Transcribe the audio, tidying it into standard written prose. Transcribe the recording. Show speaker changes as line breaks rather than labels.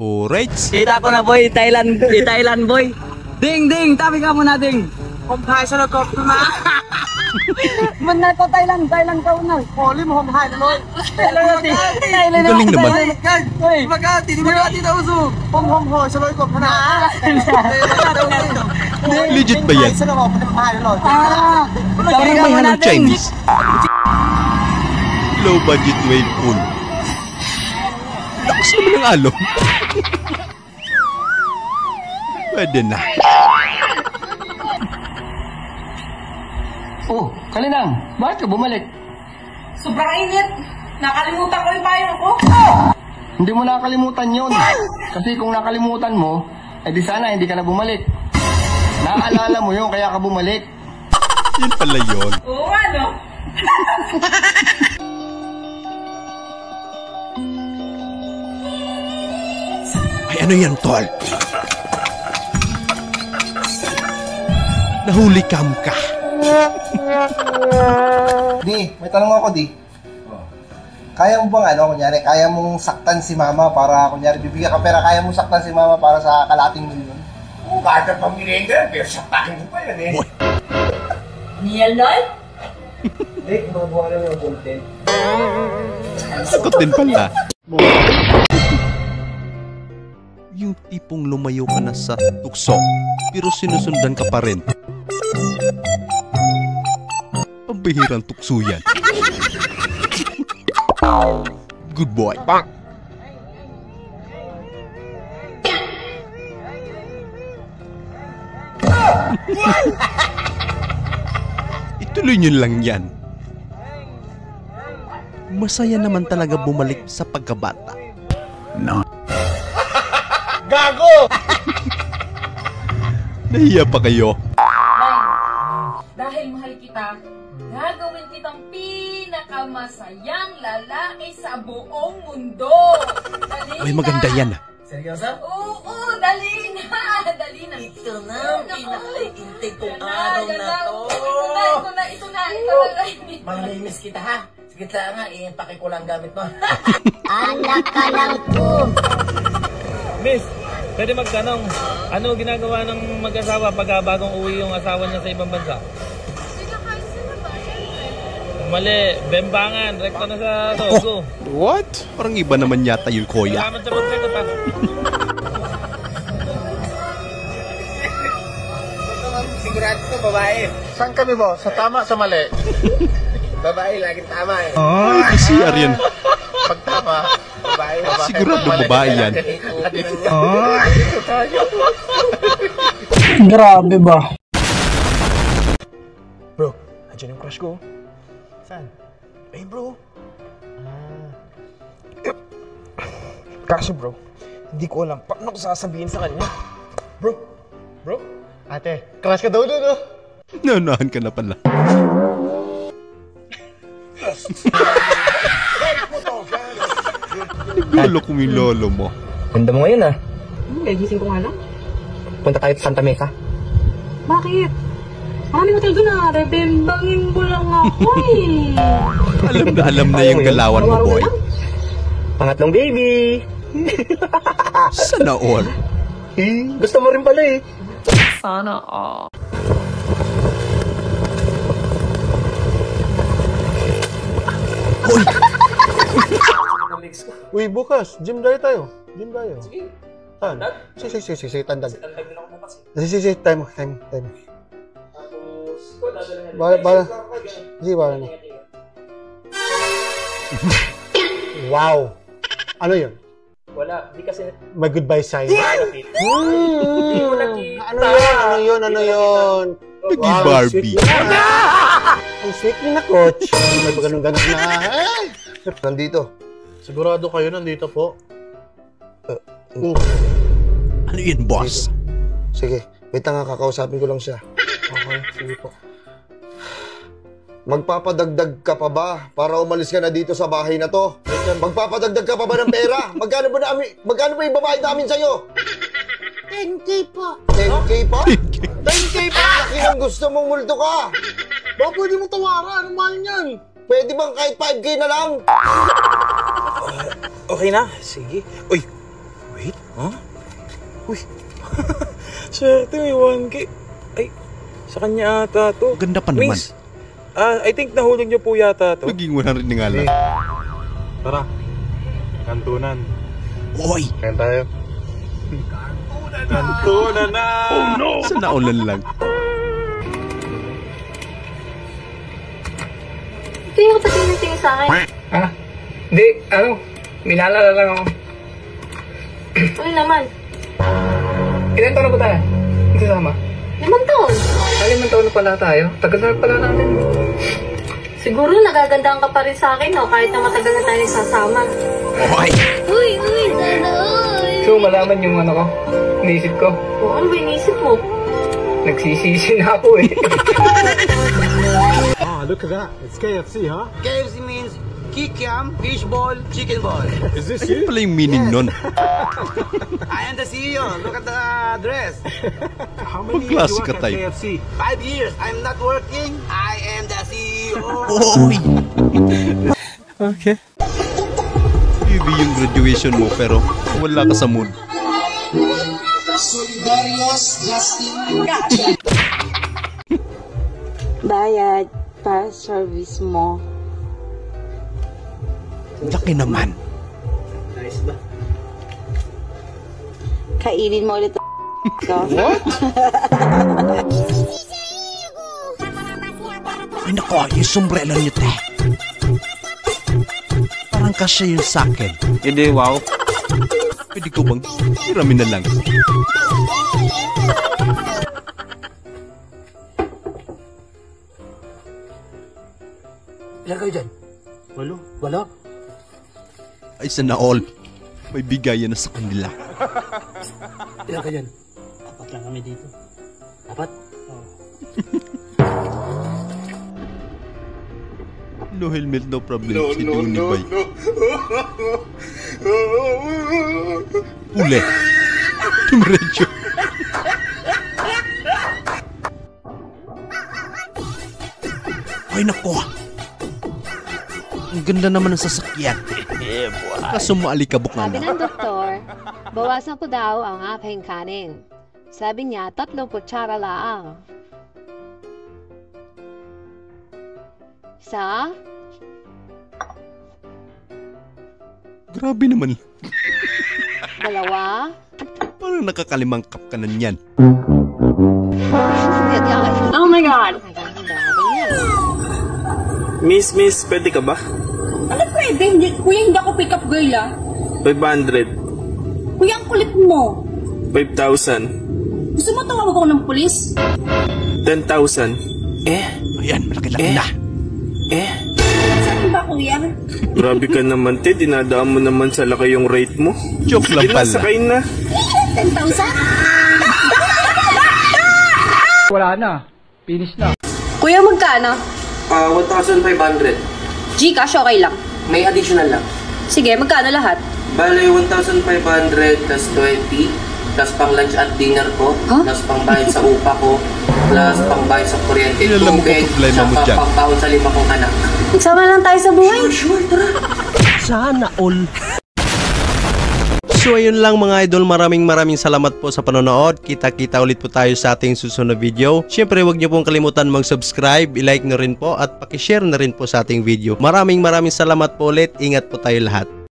Alright.
Kita ko na boy, Thailand boy. Ding ding, tabi ka muna ding.
Homthai sa lagop na.
Mana ko Thailand ka una.
Poli mo homthai na loy.
Thailand.
Galing naman.
Magati na uso. Hom ho sa lagop na.
Legit ba yan?
Sa lagop na homthai na loy.
Parang may halong Chinese. Low budget wave pool. Lakas naman ng alon. Pwede na.
Oh, Kalinang, bakit ka bumalik?
Sobrang init. Nakalimutan ko yung payong ko.
Hindi mo nakalimutan yun. Kasi kung nakalimutan mo, di sana hindi ka na bumalik. Naaalala mo yun, kaya ka bumalik.
Yan pala yun.
Oo nga, no?
Ay, ano yan, tol? Nahuli cam ka.
Di, may tanong ako, Di. Kaya mo bang kunyari, kaya mong saktan si mama para, kunyari, bibigyan ka pera, kaya mong saktan si mama para sa kalating milyon?
Oo, kahit ang pamirinda, pero saktakin mo pa yan eh.
Niyal nun?
Hindi, gumagawa lang yung content.
Sagot din pala. Yung tipong lumayo ka na sa tukso, pero sinusundan ka pa rin. Pambihirang tukso yan. Good boy. Ituloy nyo lang yan. Masaya naman talaga bumalik sa pagkabata. No.
Gago!
Nahiya pa kayo?
Dahil mahal kita, gagawin kitang pinakamasayang lalaki sa buong mundo. Dali
Ay, maganda
na.
yan.
Seryoso?
Oo, dali na. Dali na.
Ito na, pinaka-intake kong araw na to.
Ito na.
Mamimiss kita ha. Sige nga, paki ko lang gamit mo.
Anak ka lang po.
Miss, pwede magtanong, ano ginagawa ng mag-asawa pag bagong uwi yung asawa niya sa ibang bansa? Mali, bembangan, rekta na sa togo.
What? Parang iba naman yata yung koya.
Salamat sa pagsagot ha.
Sigurado ko, babae.
Saan kami bo? Sa tama, sa mali?
Babae, laging tama eh.
Ay, CR yan.
Pag tama,
Babae.
Sigurado babae yan.
Grabe ba? Bro, andyan yung crush ko. Saan? Eh bro. Kaso bro, hindi ko alam paano ko sasabihin sa kanya. Bro, ate, crush ka daw doon, no?
Naunahan ka na pala. Lolo kong yung lolo mo.
Ganda mo ngayon ah.
Nagising ko nga lang.
Punta tayo sa Santa Mesa.
Bakit? Maraming hotel doon ah. Rebembangin mo lang ako eh.
Alam na yung galawan mo, boy.
Pangatlong baby.
Sana all.
Gusto mo rin pala eh.
Sana all.
Hoy!
Uy, bukas, gym tayo. Sige. Saan? Sige, tandag. Sige, time. Bala. Sige, bala na. Wow! Ano yun?
Wala, di kasi...
May goodbye sign.
Hindi mo nakita.
Ano yun?
Naging Barbie.
Ang sweet ni na, coach. May ganun-ganun na. Nandito.
Sigurado kayo nandito po?
Ano yun, boss?
Sige, wait nga, kakausapin ko lang siya.
Okay, sige po.
Magpapadagdag ka pa ba para umalis ka na dito sa bahay na to? Magpapadagdag ka pa ba ng pera? Magkano ba ibabayad namin sa'yo?
10K pa.
10K pa? 10K pa? Laki ng gusto mong multo ka.
Ba, pwede mong tawaran. Anong mahal niyan?
Pwede bang kahit 5K na lang?
Okay na? Sige. Uy! Wait, ha? Uy! Swerte, may 1K. Ay, sa kanya ata to.
Ganda pa naman.
Miss, I think nahulog niyo po yata to.
Maging 100 na nga lang.
Tara. Kantunan.
Oy!
Kaya tayo. Kantunan na!
Oh no! Sa naulan lang.
Ito yung tatingin sa akin.
Ha? Hindi, minalala lang ako.
Ano naman?
Ilan taon na ba tayo? Hindi sama.
5 taon.
5 taon na pala tayo. Tagal na pala natin.
Siguro nagagandaan ka pa rin sa akin, no? Kahit na matagal na tayo sasama.
Oy!
Uy, sana all.
So, malaman yung ano ko, iniisip ko.
O, ano ba inisip mo?
Nagsisisi na ako eh.
Ah, look at that. It's KFC, huh?
KFC means Kikiam, fishball, chicken ball.
Is this
Ano pala yung meaning nun?
I am the CEO. Look at the dress.
How many years
Magklase
you work
ka
at
tayo.
KFC?
5 years. I'm not working. I am the CEO.
Oy! Okay. Maybe yung graduation mo pero wala ka sa mood.
Bayad para service mo.
Laki naman.
Nice ba?
Kainin mo ulit ko.
Ay nako, yung sombrero niyo, te. Parang kasya yun sa akin.
Hindi, wow.
Pwede ko bang hiramin na lang?
Ilan kayo dyan? 8?
Ay sana all. May bigayan na sa kanila.
Ilan kayo dyan? 4 lang kami dito. 4?
No helmet, no problem. Si Unibay. Huli. Tumredyo. Ay nako. Ang ganda naman ng sasakyan. Kaso maalikabok na
Sabi
lang.
ng doktor, bawasan ko daw ang aking kanin. Sabi niya, 3 kutsara lang. Isa?
Grabe naman.
2?
Parang nakakalimang kap ka na niyan.
Oh my God!
Miss, pwede ka ba?
Ano pwede? Kuya, hindi ako pick up girl
500.
Kuya, ang kulit mo.
5,000.
Gusto mo tawag ako ng pulis?
10,000.
Ayan, malaki-laki na.
Saan ba kuya?
Grabe ka naman, te. Dinadaan mo naman sa laki yung rate mo.
Joke lang pala.
Sakay na.
10,000?
Wala na. Finish na.
Kuya, magkano?
1,500.
Gcash, okay lang.
May additional lang.
Sige, magkano lahat?
Bale, 1,500 plus 20. Plus pang lunch at dinner ko. Plus pang bayad sa upa ko. Plus pang bayad sa kuryente.
Alam mo kung
tubig,
problema mo
saka
dyan.
pang baon sa 5 kong anak.
Magsama lang tayo sa buhay.
Sure, tara.
Sana all. So ayun lang mga idol, maraming salamat po sa panonood. Kita-kita ulit po tayo sa ating susunod na video. Siyempre huwag niyo pong kalimutan mag-subscribe, i-like nyo rin po at pakishare na rin po sa ating video. Maraming salamat po ulit. Ingat po tayo lahat.